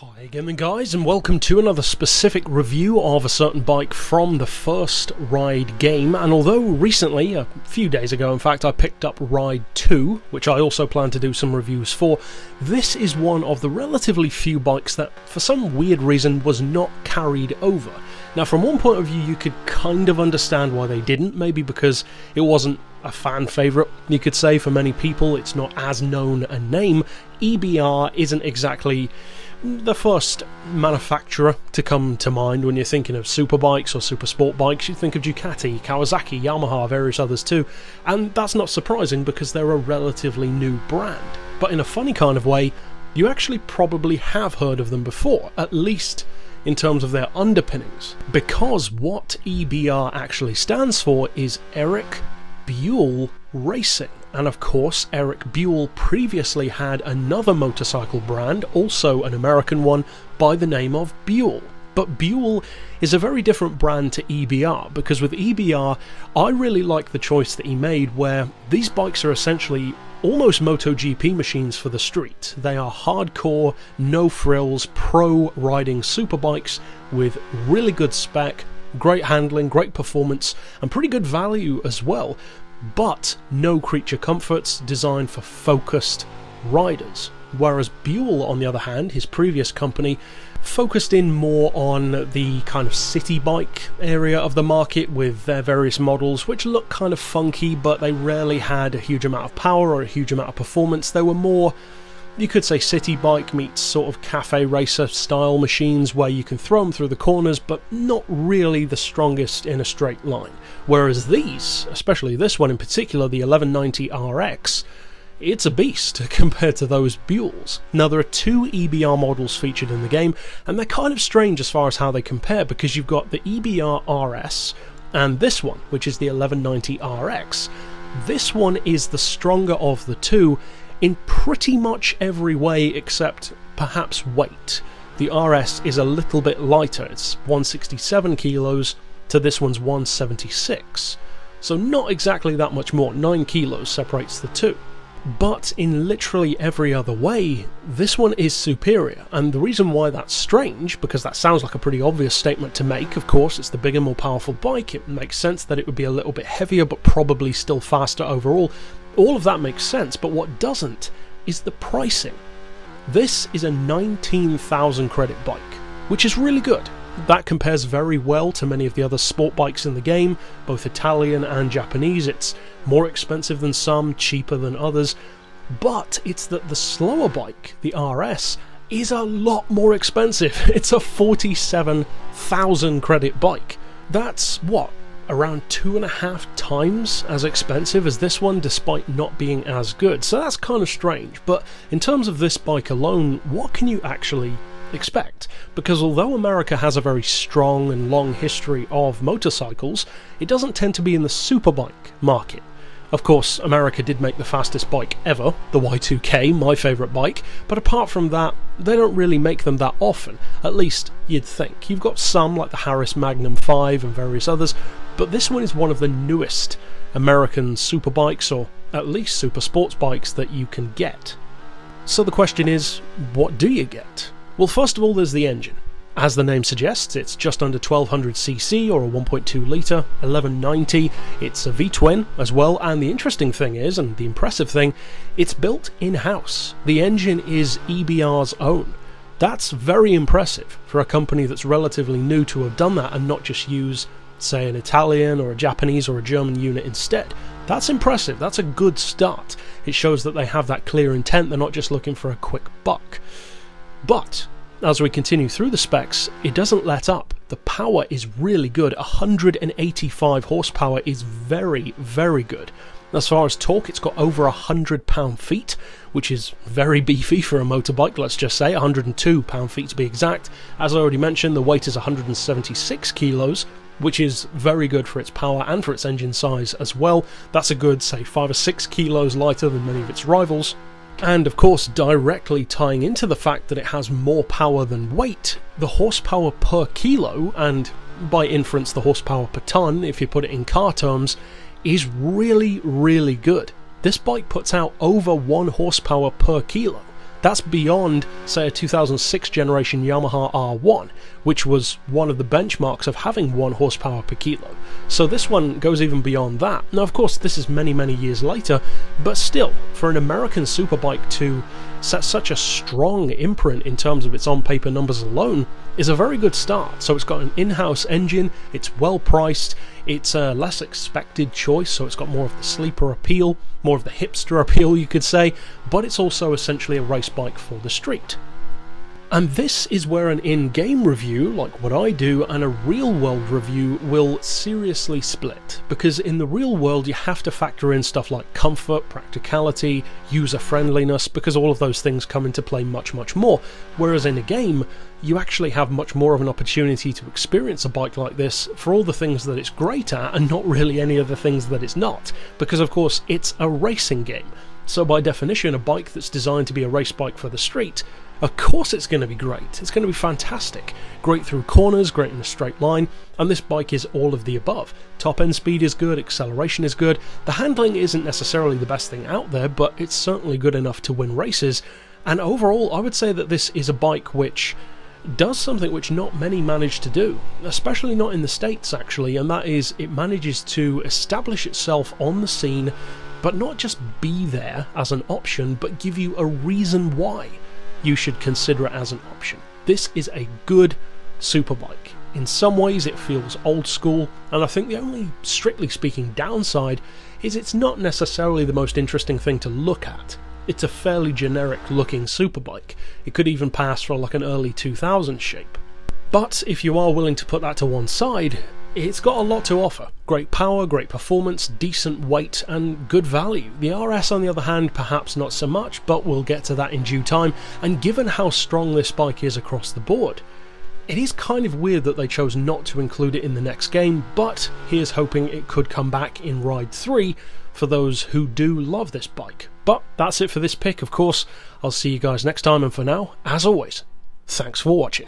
Hi again then guys, and welcome to another specific review of a certain bike from the first Ride game. And although recently, a few days ago in fact, I picked up Ride 2, which I also plan to do some reviews for, this is one of the relatively few bikes that for some weird reason was not carried over. Now from one point of view you could kind of understand why they didn't, maybe because it wasn't a fan favourite, you could say, for many people. It's not as known a name. EBR isn't exactly the first manufacturer to come to mind when you're thinking of superbikes or super sport bikes. You think of Ducati, Kawasaki, Yamaha, various others too, and that's not surprising because they're a relatively new brand. But in a funny kind of way, you actually probably have heard of them before, at least in terms of their underpinnings, because what EBR actually stands for is Eric Buell Racing. And of course, Eric Buell previously had another motorcycle brand, also an American one, by the name of Buell. But Buell is a very different brand to EBR, because with EBR, I really like the choice that he made, where these bikes are essentially almost MotoGP machines for the street. They are hardcore, no frills, pro riding superbikes with really good spec, great handling, great performance, and pretty good value as well, but no creature comforts, designed for focused riders. Whereas Buell, on the other hand, his previous company, focused in more on the kind of city bike area of the market with their various models, which look kind of funky, but they rarely had a huge amount of power or a huge amount of performance. They were more, you could say, city bike meets sort of cafe racer style machines where you can throw them through the corners, but not really the strongest in a straight line. Whereas these, especially this one in particular, the 1190 RX, it's a beast compared to those Buells. Now there are two EBR models featured in the game, and they're kind of strange as far as how they compare, because you've got the EBR RS and this one, which is the 1190 RX. This one is the stronger of the two in pretty much every way except perhaps weight. The RS is a little bit lighter, it's 167 kilos to this one's 176. So not exactly that much more, 9 kilos separates the two. But in literally every other way, this one is superior, and the reason why that's strange, because that sounds like a pretty obvious statement to make, of course, it's the bigger, more powerful bike, it makes sense that it would be a little bit heavier but probably still faster overall. All of that makes sense, but what doesn't is the pricing. This is a 19,000 credit bike, which is really good. That compares very well to many of the other sport bikes in the game, both Italian and Japanese. It's more expensive than some, cheaper than others, but it's that the slower bike, the RS, is a lot more expensive. It's a 47,000 credit bike. That's what? Around 2.5 times as expensive as this one, despite not being as good. So that's kind of strange, but in terms of this bike alone, what can you actually expect? Because although America has a very strong and long history of motorcycles, it doesn't tend to be in the superbike market. Of course, America did make the fastest bike ever, the Y2K, my favourite bike, but apart from that, they don't really make them that often, at least you'd think. You've got some, like the Harris Magnum 5 and various others, but this one is one of the newest American superbikes, or at least super sports bikes, that you can get. So the question is, what do you get? Well, first of all, there's the engine. As the name suggests, it's just under 1200cc, or a 1.2 litre, 1190. It's a V-twin as well, and the interesting thing is, and the impressive thing, it's built in-house. The engine is EBR's own. That's very impressive for a company that's relatively new to have done that and not just use, say, an Italian or a Japanese or a German unit instead. That's impressive, that's a good start. It shows that they have that clear intent, they're not just looking for a quick buck. But as we continue through the specs, it doesn't let up. The power is really good. 185 horsepower is very, very good. As far as torque, it's got over 100 pound-feet, which is very beefy for a motorbike, let's just say, 102 pound-feet to be exact. As I already mentioned, the weight is 176 kilos, which is very good for its power and for its engine size as well. That's a good, say, 5 or 6 kilos lighter than many of its rivals. And of course, directly tying into the fact that it has more power than weight, the horsepower per kilo, and by inference the horsepower per tonne, if you put it in car terms, is really, really good. This bike puts out over 1 horsepower per kilo. That's beyond, say, a 2006 generation Yamaha R1, which was one of the benchmarks of having 1 horsepower per kilo. So this one goes even beyond that. Now, of course, this is many, many years later, but still, for an American superbike to set such a strong imprint in terms of its on-paper numbers alone is a very good start. So it's got an in-house engine, it's well priced, it's a less expected choice, so it's got more of the sleeper appeal, more of the hipster appeal you could say, but it's also essentially a race bike for the street. And this is where an in-game review, like what I do, and a real-world review will seriously split. Because in the real world you have to factor in stuff like comfort, practicality, user-friendliness, because all of those things come into play much, much more. Whereas in a game, you actually have much more of an opportunity to experience a bike like this for all the things that it's great at, and not really any of the things that it's not. Because of course, it's a racing game. So by definition, a bike that's designed to be a race bike for the street, of course it's going to be great. It's going to be fantastic. Great through corners, great in a straight line, and this bike is all of the above. Top end speed is good, acceleration is good, the handling isn't necessarily the best thing out there, but it's certainly good enough to win races, and overall I would say that this is a bike which does something which not many manage to do, especially not in the States actually, and that is it manages to establish itself on the scene, but not just be there as an option, but give you a reason why you should consider it as an option. This is a good superbike. In some ways it feels old school, and I think the only, strictly speaking, downside is it's not necessarily the most interesting thing to look at. It's a fairly generic looking superbike. It could even pass for like an early 2000s shape. But if you are willing to put that to one side, it's got a lot to offer. Great power, great performance, decent weight, and good value. The RS, on the other hand, perhaps not so much, but we'll get to that in due time, and given how strong this bike is across the board, it is kind of weird that they chose not to include it in the next game, but here's hoping it could come back in Ride 3 for those who do love this bike. But that's it for this pick, of course. I'll see you guys next time, and for now, as always, thanks for watching.